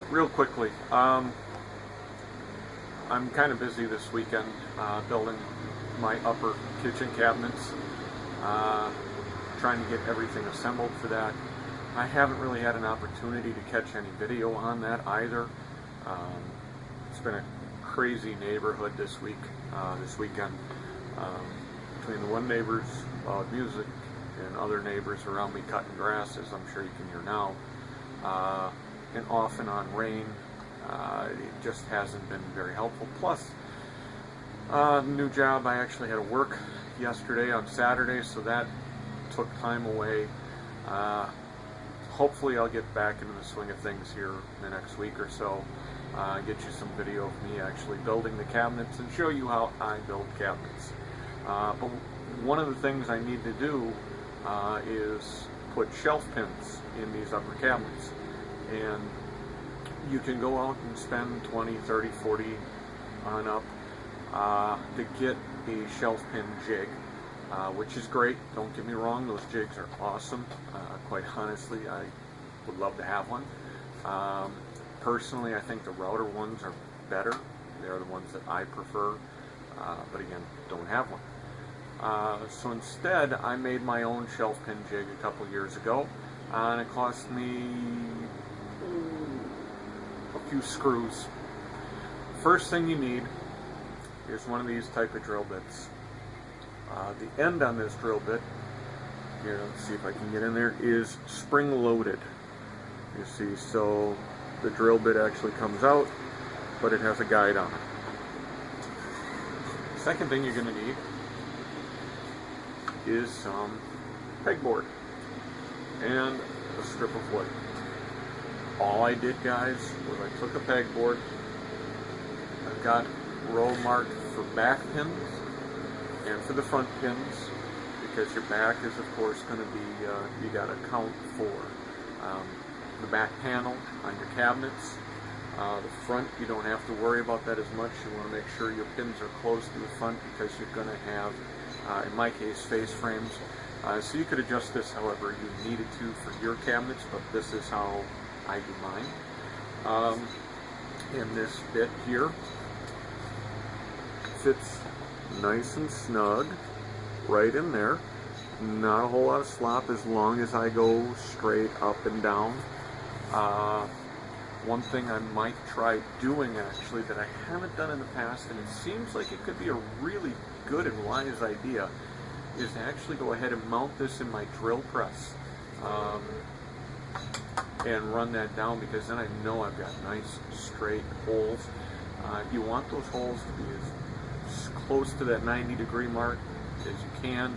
Real quickly, I'm kind of busy this weekend building my upper kitchen cabinets, trying to get everything assembled for that. I haven't really had an opportunity to catch any video on that either. It's been a crazy neighborhood this weekend, between the one neighbor's loud music and other neighbors around me cutting grass, as I'm sure you can hear now, and off and on rain. It just hasn't been very helpful. Plus, the new job, I actually had to work yesterday on Saturday, so that took time away. Hopefully I'll get back into the swing of things here in the next week or so, get you some video of me actually building the cabinets and show you how I build cabinets. But one of the things I need to do is put shelf pins in these upper cabinets. And you can go out and spend 20, 30, 40 on up to get a shelf pin jig, which is great. Don't get me wrong, those jigs are awesome. Quite honestly, I would love to have one. Personally, I think the router ones are better. They're the ones that I prefer, but again, don't have one. So instead, I made my own shelf pin jig a couple years ago, and it cost me a few screws. First thing you need is one of these type of drill bits. The end on this drill bit, here, let's see if I can get in there, is spring loaded. You see, so the drill bit actually comes out, but it has a guide on it. Second thing you're going to need is some pegboard and a strip of wood. All I did, guys, was I took a pegboard. I've got row marked for back pins and for the front pins, because your back is of course going to be, you got to count for the back panel on your cabinets. The front, you don't have to worry about that as much. You want to make sure your pins are close to the front, because you're going to have, in my case, face frames. So you could adjust this however you needed to for your cabinets, but this is how I do mine. And this bit here fits nice and snug right in there. Not a whole lot of slop as long as I go straight up and down. One thing I might try doing actually that I haven't done in the past, and it seems like it could be a really good and wise idea, is to actually go ahead and mount this in my drill press and run that down, because then I know I've got nice straight holes. You want those holes to be as close to that 90-degree mark as you can,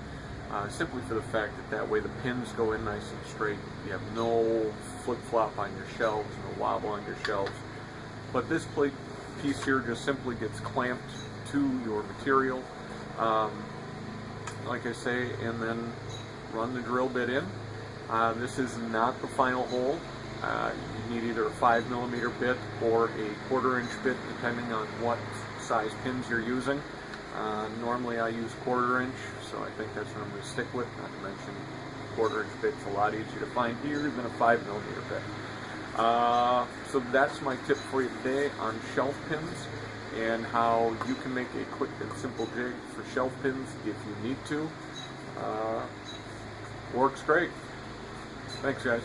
simply for the fact that way the pins go in nice and straight. You have no flip-flop on your shelves, no wobble on your shelves. But this plate piece here just simply gets clamped to your material, like I say, and then run the drill bit in. This is not the final hole. You need either a 5mm bit or a 1/4-inch bit, depending on what size pins you're using. Normally I use 1/4-inch, so I think that's what I'm going to stick with. Not to mention 1/4-inch bit's a lot easier to find here than a 5mm bit. So that's my tip for you today on shelf pins, and how you can make a quick and simple jig for shelf pins if you need to. Works great. Thanks, guys.